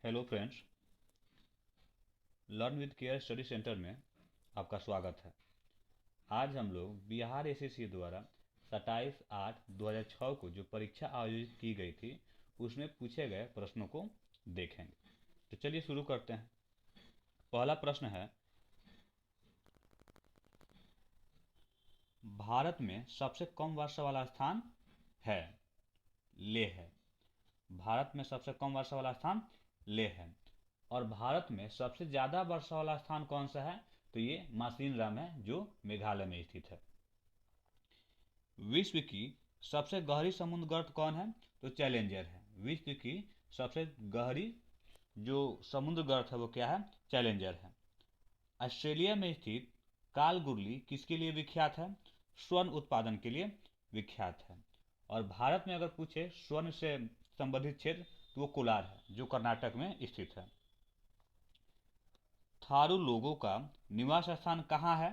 Hello friends, learn with care study centre में आपका स्वागत है। आज हम लोग बिहार एसएससी द्वारा 27/8/2006 को जो परीक्षा आयोजित की गई थी उसमें पूछे गए प्रश्नों को देखेंगे। तो चलिए शुरू करते हैं। पहला प्रश्न है, भारत में सबसे कम वर्षा वाला स्थान है। लेह है। भारत में सबसे कम वर्षा वाला स्थान लेह है। और भारत में सबसे ज़्यादा वर्षा वाला स्थान कौन सा है? तो ये मासिनराम है जो मेघालय में स्थित है। विश्व की सबसे गहरी समुद्र गर्त कौन है? तो चैलेंजर है। विश्व की सबसे गहरी जो समुद्र गर्त है वो क्या है? चैलेंजर है। ऑस्ट्रेलिया में स्थित कालगुरली किसके लिए विख्यात है? स्वर्ण उत्पादन के लिए विख्यात है। और भारत में अगर पूछे स्वर्ण से संबंधित क्षेत्र तो वो कोलार है जो कर्नाटक में स्थित है। थारू लोगों का निवास स्थान कहाँ है?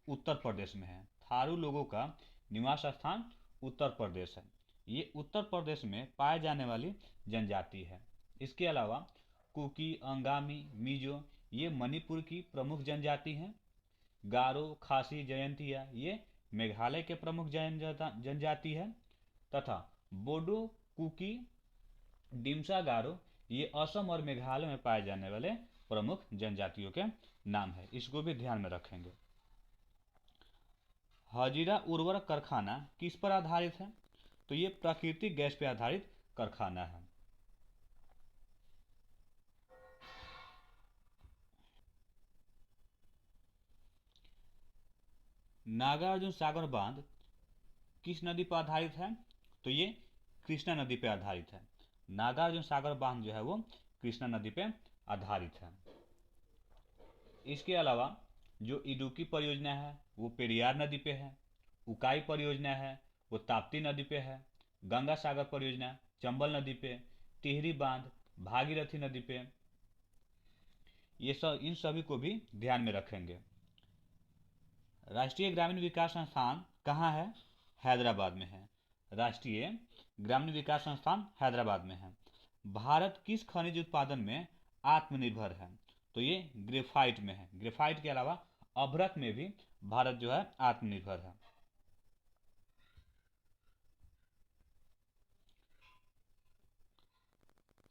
उत्तर प्रदेश में है। थारू लोगों का निवास स्थान उत्तर प्रदेश है। ये उत्तर प्रदेश में पाए जाने वाली जनजाति है। इसके अलावा कुकी, अंगामी, मिजो ये मणिपुर की प्रमुख जनजाति हैं। गारो, खासी, जयंतिया ये मेघालय के प्रमुख जनजाति है। तथा बोडो, कुकी, डिमसा, गारो ये असम और मेघालय में पाए जाने वाले प्रमुख जनजातियों के नाम है। इसको भी ध्यान में रखेंगे। हजीरा उर्वरक कारखाना किस पर आधारित है? तो ये प्राकृतिक गैस पर आधारित कारखाना है। नागार्जुन सागर बांध किस नदी पर आधारित है? तो ये कृष्णा नदी पर आधारित है। नागार्जुन सागर बांध जो है वो कृष्णा नदी पर आधारित है। इसके अलावा जो इडुक्की परियोजना है वो पेरियार नदी पे है। उकाई परियोजना है वो ताप्ती नदी पे है। गंगा सागर परियोजना चंबल नदी पे। टिहरी बांध भागीरथी नदी पे। ये सब इन सभी को भी ध्यान में रखेंगे। राष्ट्रीय ग्रामीण विकास संस्थान कहाँ है? हैदराबाद में है। राष्ट्रीय ग्रामीण विकास संस्थान हैदराबाद में है। भारत किस खनिज उत्पादन में आत्मनिर्भर है? तो ये ग्रेफाइट में है। ग्रेफाइट के अलावा अभ्रक में भी भारत जो है आत्मनिर्भर है।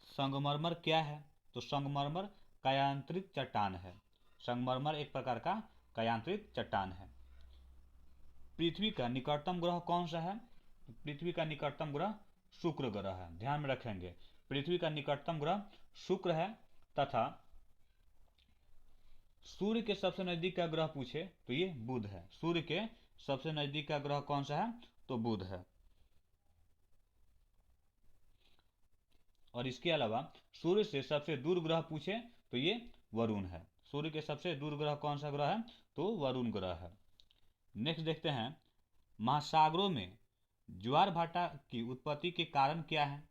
संगमरमर क्या है? तो संगमरमर कायांतरित चट्टान है। संगमरमर एक प्रकार का कायांतरित चट्टान है। पृथ्वी का निकटतम ग्रह कौन सा है? पृथ्वी का निकटतम ग्रह शुक्र ग्रह है। ध्यान में रखेंगे, पृथ्वी का निकटतम ग्रह शुक्र है। तथा सूर्य के सबसे नजदीक का ग्रह पूछे तो ये बुध है। सूर्य के सबसे नजदीक का ग्रह कौन सा है? तो बुध है। और इसके अलावा सूर्य से सबसे दूर ग्रह पूछे तो ये वरुण है। सूर्य के सबसे दूर ग्रह कौन सा ग्रह है? तो वरुण ग्रह है। नेक्स्ट देखते हैं, महासागरों में ज्वार भाटा की उत्पत्ति के कारण क्या है?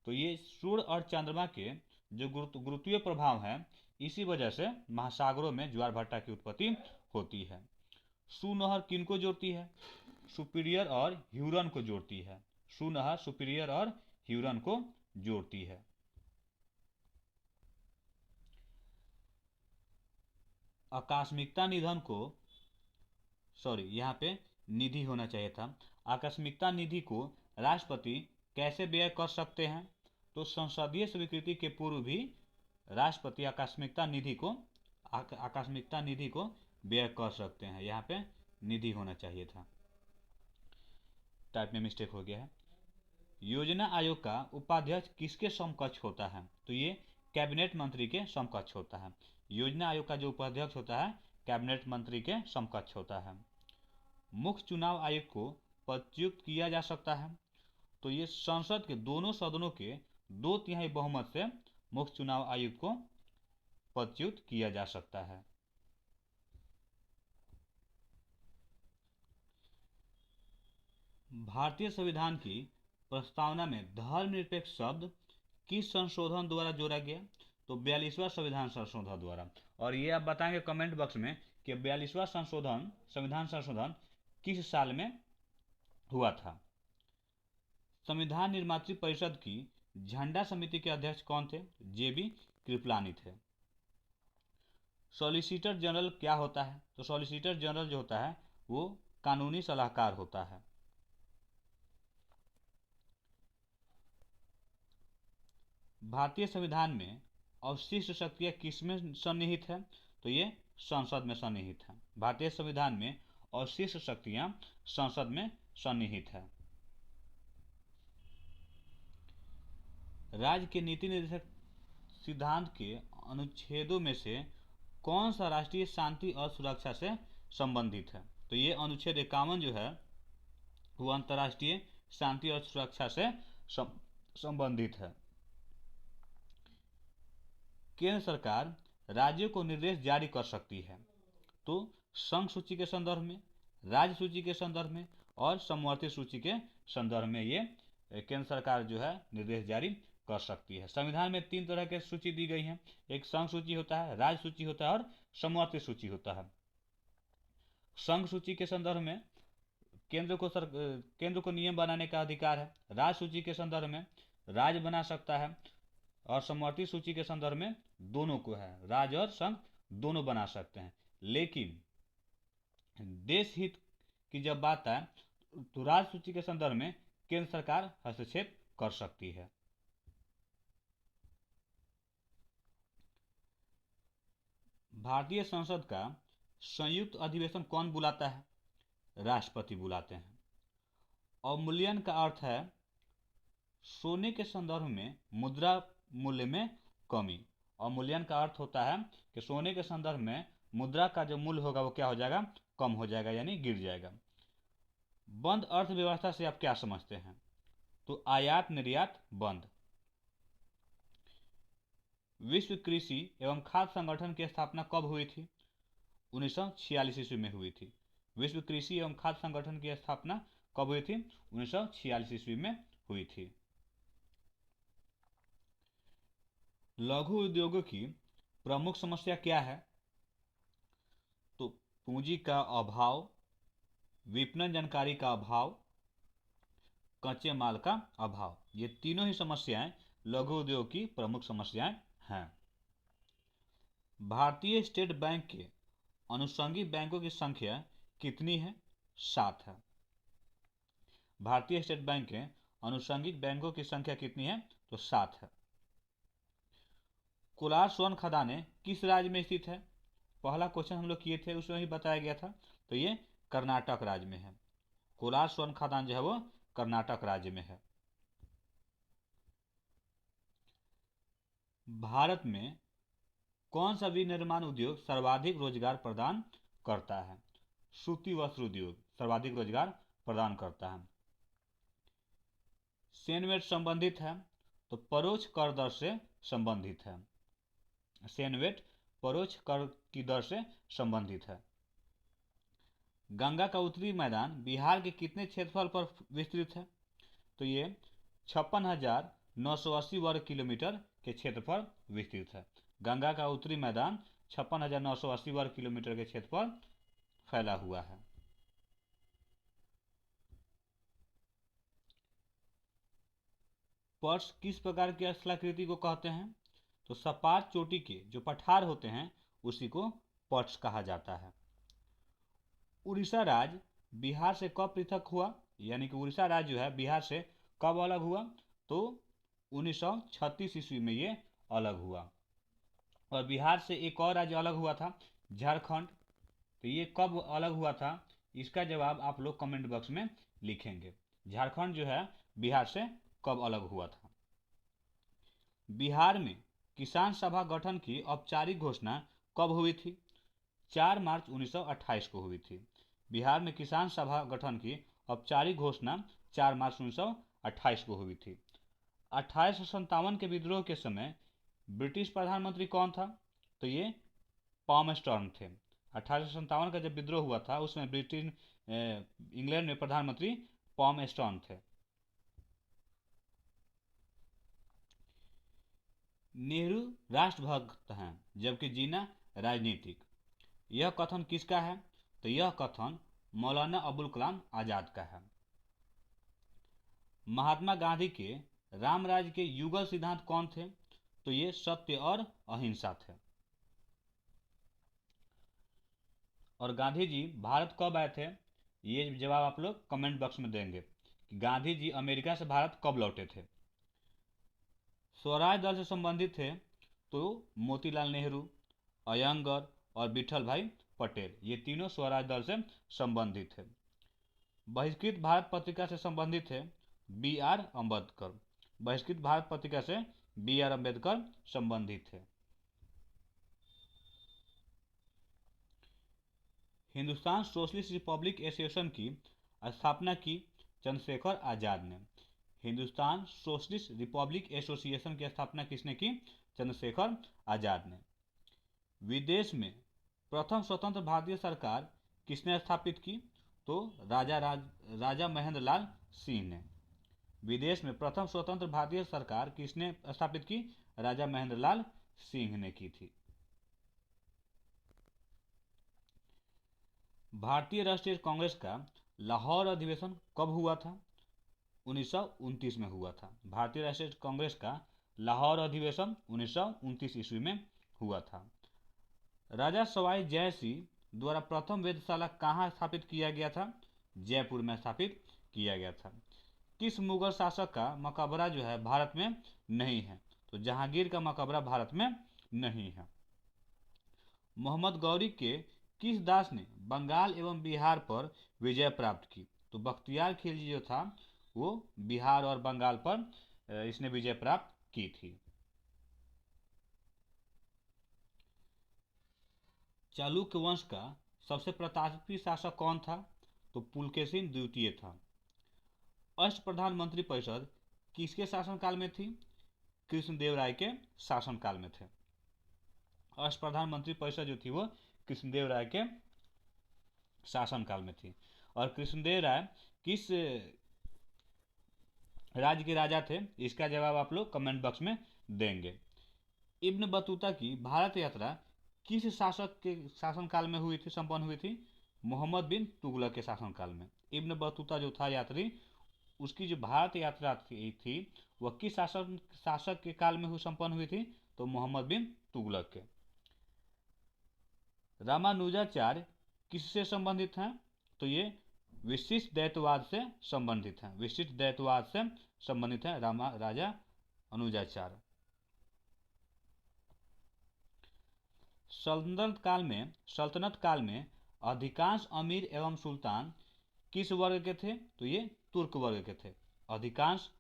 तो ये सूर्य और चंद्रमा के जो गुरुत्वीय प्रभाव है इसी वजह से महासागरों में ज्वार भाटा की उत्पत्ति होती है। सू नहर किनको जोड़ती है? सुपीरियर और ह्यूरन को जोड़ती है। सू नहर सुपीरियर और ह्यूरन को जोड़ती है। आकस्मिकता निधन को यहाँ पे निधि होना चाहिए था। आकस्मिकता निधि को राष्ट्रपति कैसे व्यय कर सकते हैं? तो संसदीय स्वीकृति के पूर्व भी राष्ट्रपति आकस्मिकता निधि को व्यय कर सकते हैं। यहाँ पे निधि होना चाहिए था, टाइप में मिस्टेक हो गया है। योजना आयोग का उपाध्यक्ष किसके समकक्ष होता है? तो ये कैबिनेट मंत्री के समकक्ष होता है। योजना आयोग का जो उपाध्यक्ष होता है कैबिनेट मंत्री के समकक्ष होता है। मुख्य चुनाव आयुक्त को पदच्युत किया जा सकता है। तो ये संसद के दोनों सदनों के 2/3 बहुमत से मुख्य चुनाव आयुक्त को पदच्युत किया जा सकता है। भारतीय संविधान की प्रस्तावना में धर्मनिरपेक्ष शब्द किस संशोधन द्वारा जोड़ा गया? तो 42वां संविधान संशोधन द्वारा। और ये आप बताएंगे कमेंट बॉक्स में कि 42वां संविधान संशोधन किस साल में हुआ था। संविधान निर्मात्री परिषद की झंडा समिति के अध्यक्ष कौन थे? जेबी कृपलानी थे। सॉलिसिटर जनरल क्या होता है? तो सॉलिसिटर जनरल जो होता है वो कानूनी सलाहकार होता है। भारतीय संविधान में अवशिष्ट शक्तियां किसमें सन्निहित है? तो ये संसद में सन्निहित है। भारतीय संविधान में अवशिष्ट शक्तियां संसद में सन्निहित है। राज्य के नीति निर्देशक सिद्धांत के अनुच्छेदों में से कौन सा राष्ट्रीय शांति और सुरक्षा से संबंधित है? तो ये अनुच्छेद 51 जो है वो अंतर्राष्ट्रीय शांति और सुरक्षा से संबंधित है। केंद्र सरकार राज्यों को निर्देश जारी कर सकती है तो संघ सूची के संदर्भ में, राज्य सूची के संदर्भ में और समवर्ती सूची के संदर्भ में ये केंद्र सरकार जो है निर्देश जारी कर सकती है। संविधान में 3 तरह के सूची दी गई है, एक संघ सूची होता है, राज्य सूची होता है और समवर्ती सूची होता है। संघ सूची के संदर्भ में केंद्र को नियम बनाने का अधिकार है। राज्य सूची के संदर्भ में राज्य बना सकता है और समवर्ती सूची के संदर्भ में दोनों को है, राज्य और संघ दोनों बना सकते हैं। लेकिन देश हित की जब बात आए तो राज्य सूची के संदर्भ में केंद्र सरकार हस्तक्षेप कर सकती है। भारतीय संसद का संयुक्त अधिवेशन कौन बुलाता है? राष्ट्रपति बुलाते हैं। अवमूल्यन का अर्थ है सोने के संदर्भ में मुद्रा मूल्य में कमी। अवमूल्यन का अर्थ होता है कि सोने के संदर्भ में मुद्रा का जो मूल्य होगा वो क्या हो जाएगा? कम हो जाएगा, यानी गिर जाएगा। बंद अर्थव्यवस्था से आप क्या समझते हैं? तो आयात निर्यात बंद। विश्व कृषि एवं खाद्य संगठन की स्थापना कब हुई थी? 1946 ईस्वी में हुई थी। विश्व कृषि एवं खाद्य संगठन की स्थापना कब हुई थी? 1946 ईस्वी में हुई थी। लघु उद्योगों की प्रमुख समस्या क्या है? तो पूंजी का अभाव, विपणन जानकारी का अभाव, कच्चे माल का अभाव, ये तीनों ही समस्याएं लघु उद्योग की प्रमुख समस्याएं हैं। भारतीय स्टेट बैंक के अनुषंगी बैंकों की संख्या कितनी है? 7 है। भारतीय स्टेट बैंक के अनुषंगिक बैंकों की संख्या कितनी है? तो 7 है। कोलार स्वर्ण खदानें किस राज्य में स्थित है? पहला क्वेश्चन हम लोग किए थे उसमें ही बताया गया था, तो ये कर्नाटक राज्य में है। कोलार स्वर्ण खदान जो है वो कर्नाटक राज्य में है। भारत में कौन सा विनिर्माण उद्योग सर्वाधिक रोजगार प्रदान करता है? सूती वस्त्र उद्योग सर्वाधिक रोजगार प्रदान करता है। सेनवेट संबंधित है? तो परोक्ष कर दर से संबंधित है। सेनवेट परोक्ष कर की दर से संबंधित है। गंगा का उत्तरी मैदान बिहार के कितने क्षेत्रफल पर विस्तृत है? तो ये 56,980 वर्ग किलोमीटर के क्षेत्रफल विस्तृत है। गंगा का उत्तरी मैदान 56,980 वर्ग किलोमीटर के क्षेत्रफल फैला हुआ है। पर्स किस प्रकार की स्थलाकृति को कहते हैं? तो सपाट चोटी के जो पठार होते हैं उसी को पर्स कहा जाता है। उड़ीसा राज्य बिहार से कब पृथक हुआ? यानी कि उड़ीसा राज्य जो है बिहार से कब अलग हुआ? तो 1936 ईस्वी में ये अलग हुआ। और बिहार से एक और राज्य अलग हुआ था, झारखंड। तो ये कब अलग हुआ था? इसका जवाब आप लोग कमेंट बॉक्स में लिखेंगे। झारखंड जो है बिहार से कब अलग हुआ था? बिहार में किसान सभा गठन की औपचारिक घोषणा कब हुई थी? 4 मार्च 1928 को हुई थी। बिहार में किसान सभा गठन की औपचारिक घोषणा 4 मार्च 1928 को हुई थी। 1857 के विद्रोह के समय ब्रिटिश प्रधानमंत्री कौन था? तो ये पॉमस्टर्न थे। 1857 का जब विद्रोह हुआ था उसमें इंग्लैंड में प्रधानमंत्री पॉमस्टर्न थे। नेहरू राष्ट्रभक्त हैं जबकि जीना राजनीतिक, यह कथन किसका है? तो यह कथन मौलाना अबुल कलाम आजाद का है। महात्मा गांधी के रामराज के युगल सिद्धांत कौन थे? तो ये सत्य और अहिंसा थे। और गांधी जी भारत कब आए थे? ये जवाब आप लोग कमेंट बॉक्स में देंगे कि गांधी जी अमेरिका से भारत कब लौटे थे। स्वराज दल से संबंधित थे तो मोतीलाल नेहरू, अयंगर और विठल भाई पटेल, ये तीनों स्वराज दल से संबंधित थे। बहिष्कृत भारत पत्रिका से संबंधित थे बी आर अम्बेडकर। बहिष्कृत भारत पत्रिका से बी आर अम्बेडकर संबंधित थे। हिंदुस्तान सोशलिस्ट रिपब्लिक एसोसिएशन की स्थापना की चंद्रशेखर आजाद ने। हिंदुस्तान सोशलिस्ट रिपब्लिक एसोसिएशन की स्थापना किसने की? चंद्रशेखर आजाद ने। विदेश में प्रथम स्वतंत्र भारतीय सरकार किसने स्थापित की? तो राजा महेंद्र लाल सिंह ने। विदेश में प्रथम स्वतंत्र भारतीय सरकार किसने स्थापित की? राजा महेंद्र लाल सिंह ने की थी। भारतीय राष्ट्रीय कांग्रेस का लाहौर अधिवेशन कब हुआ था? 1929 में हुआ था। भारतीय राष्ट्रीय कांग्रेस का लाहौर अधिवेशन 1929 ईस्वी में हुआ था। राजा सवाई जय सिंह द्वारा प्रथम वेधशाला कहाँ स्थापित किया गया था? जयपुर में स्थापित किया गया था। किस मुगल शासक का मकबरा जो है भारत में नहीं है? तो जहांगीर का मकबरा भारत में नहीं है। मोहम्मद गौरी के किस दास ने बंगाल एवं बिहार पर विजय प्राप्त की? तो बख्तियार खिलजी जो था वो बिहार और बंगाल पर इसने विजय प्राप्त की थी। चालुक्य वंश का सबसे प्रतापी शासक कौन था? तो पुलकेशिन द्वितीय था। अष्टप्रधान मंत्री परिषद किसके शासनकाल में थी? कृष्णदेव राय के शासनकाल में थे। अष्टप्रधान मंत्री परिषद जो थी वो कृष्णदेव राय के शासनकाल में थी। और कृष्णदेव राय किस राज्य के राजा थे? इसका जवाब आप लोग कमेंट बॉक्स में देंगे। इब्न बतूता की भारत यात्रा किस शासक के शासनकाल में हुई थी, संपन्न हुई थी? मोहम्मद बिन तुगलक के शासनकाल में। इब्न बतूता जो था यात्री, उसकी जो भारत यात्रा थी वह किस शासक के काल में संपन्न हुई थी? तो मोहम्मद बिन तुगलक के। रामानुजाचार्य किससे संबंधित हैं? तो ये विशिष्ट द्वैतवाद से संबंधित हैं। विशिष्ट द्वैतवाद से संबंधित है राजा अनुजाचार्य। सल्तनत काल में अधिकांश अमीर एवं सुल्तान किस वर्ग के थे? तो ये तुर्क वर्ग के थे। अधिकांश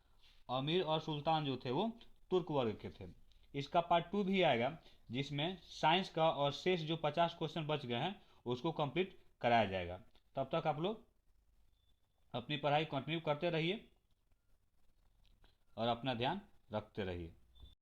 अमीर और सुल्तान जो थे वो तुर्क वर्ग के थे। इसका पार्ट 2 भी आएगा जिसमें साइंस का और शेष जो 50 क्वेश्चन बच गए हैं उसको कंप्लीट कराया जाएगा। तब तक आप लोग अपनी पढ़ाई कंटिन्यू करते रहिए और अपना ध्यान रखते रहिए।